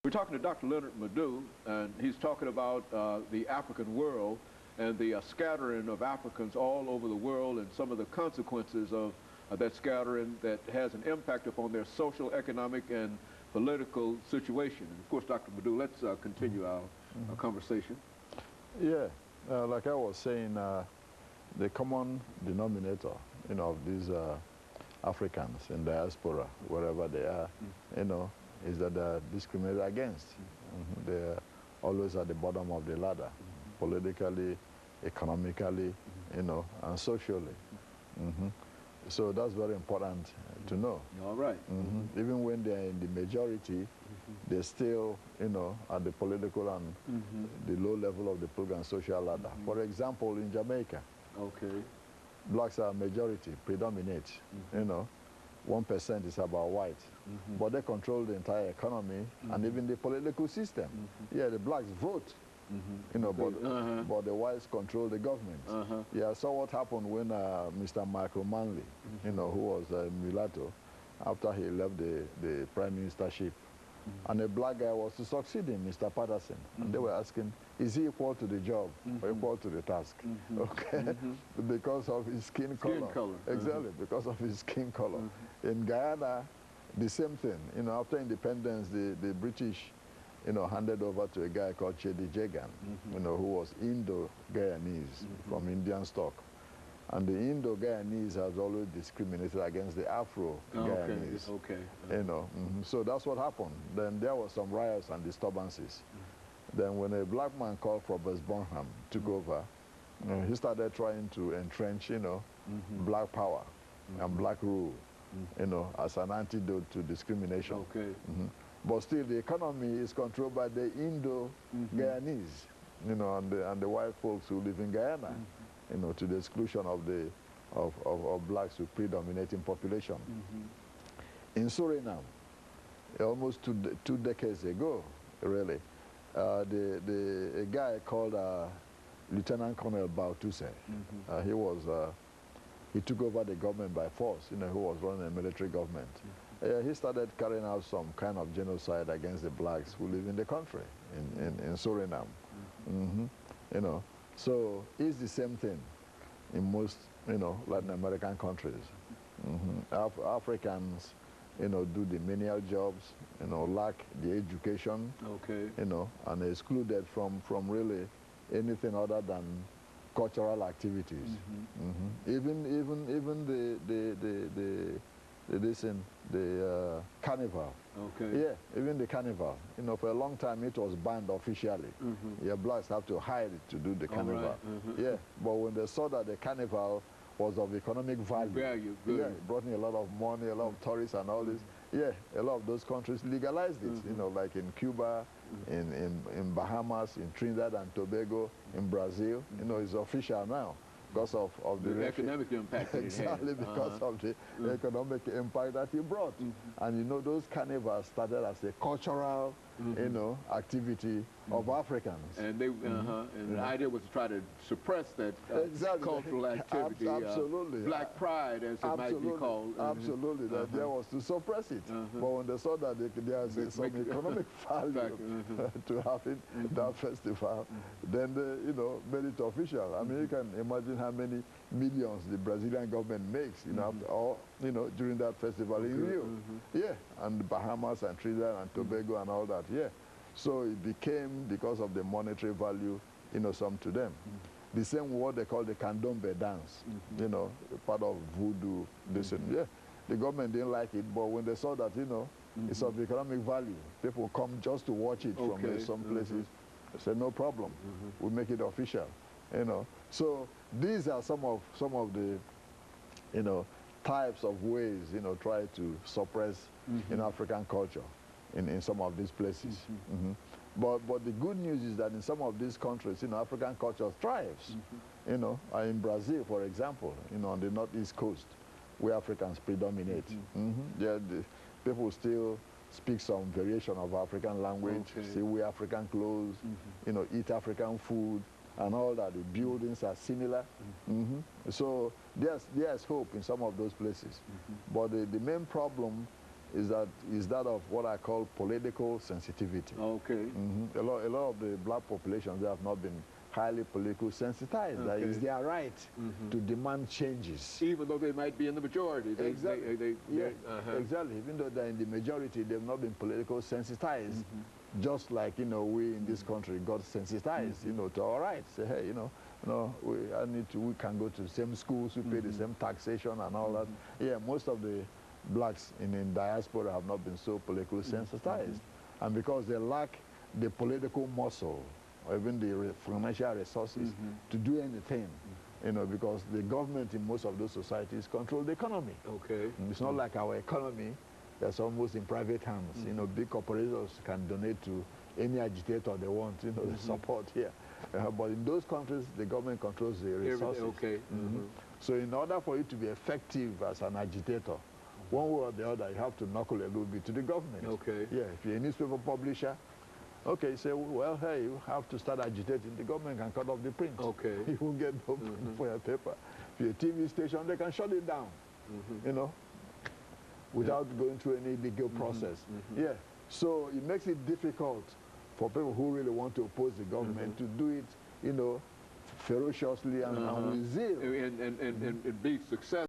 We're talking to Dr. LMadu, and he's talking about the African world and the scattering of Africans all over the world and some of the consequences of that scattering that has an impact upon their social, economic, and political situation. And of course, Dr. LMadu, let's continue our conversation. Yeah, like I was saying, the common denominator, of these Africans in diaspora, wherever they are, is that they're discriminated against. They're always at the bottom of the ladder, politically, economically, and socially. So that's very important to know. All right. Even when they're in the majority, they're still, at the political and the low level of the political and social ladder. For example, in Jamaica, blacks are majority, predominate. 1% is about white, but they control the entire economy and even the political system. Yeah, the blacks vote, but the whites control the government. Yeah, I saw what happened when Mr. Michael Manley, who was a mulatto, after he left the prime ministership, and a black guy was to succeed him, Mr. Patterson. And they were asking, is he equal to the job or equal to the task? Because of his skin color. Exactly, because of his skin color. In Guyana, the same thing. After independence, the British, handed over to a guy called Chedi Jagan, who was Indo-Guyanese from Indian stock. And the Indo-Guyanese has always discriminated against the Afro-Guyanese. So that's what happened. Then there were some riots and disturbances. Then when a black man called Robert Bonham took over, he started trying to entrench, black power and black rule, as an antidote to discrimination. But still, the economy is controlled by the Indo-Guyanese, and the white folks who live in Guyana. To the exclusion of blacks who predominate in population. In Suriname, almost two decades ago, really, a guy called Lieutenant Colonel Bautuse, he took over the government by force, who was running a military government. He started carrying out some kind of genocide against the blacks who live in the country, in Suriname. So it's the same thing in most, Latin American countries. Africans, do the menial jobs, lack the education, and excluded from really anything other than cultural activities. Even the carnival. Yeah, even the carnival. For a long time it was banned officially. Yeah, blacks have to hide to do the carnival. Yeah, but when they saw that the carnival was of economic value, yeah, it brought in a lot of money, a lot of tourists and all this. Yeah, a lot of those countries legalized it. Like in Cuba, in Bahamas, in Trinidad and Tobago, in Brazil. It's official now. Because of the economic impact exactly, because of the economic impact that he brought. And those carnivals started as a cultural activity of Africans. And they and the idea was to try to suppress that cultural activity. Absolutely. Black pride, as it might be called. Absolutely. The idea was to suppress it. But when they saw that there's some economic value to having that festival, then they made it official. I mean, you can imagine how many millions the Brazilian government makes, after all, during that festival in Rio. Yeah, and the Bahamas and Trinidad and Tobago and all that. Yeah. So it became, because of the monetary value, some to them. The same what they call the candombe dance, part of voodoo. Yeah, the government didn't like it, but when they saw that, it's of economic value, people come just to watch it from some places. They said, no problem, we make it official. So these are some of the types of ways try to suppress African culture in some of these places. But the good news is that in some of these countries, African culture thrives. In Brazil, for example, on the northeast coast, where Africans predominate. Yeah, people still speak some variation of African language, still wear African clothes, eat African food, and all that. The buildings are similar. So there's hope in some of those places. But the main problem is that of what I call political sensitivity. Okay. A lot of the black populations, they have not been highly politically sensitized. That is their right to demand changes. Even though they might be in the majority. Exactly. Exactly. Even though they're in the majority, they've not been politically sensitized. Just like, we in this country got sensitized, to our rights. Say, hey, we can go to the same schools, we pay the same taxation and all that. Yeah, most of the blacks in diaspora have not been so politically sensitized. And because they lack the political muscle, or even the financial resources to do anything, because the government in most of those societies control the economy. Okay. It's not like our economy that's almost in private hands. Big corporations can donate to any agitator they want, the support here. But in those countries, the government controls the resources. Okay. So in order for you to be effective as an agitator, one way or the other, you have to knuckle a little bit to the government. Okay. Yeah, if you're a newspaper publisher, okay, say, well, hey, you have to start agitating. The government can cut off the print. Okay. You won't get no print for your paper. If you're a TV station, they can shut it down, without going through any legal process. Yeah, so it makes it difficult for people who really want to oppose the government to do it, ferociously and with zeal. And be successful.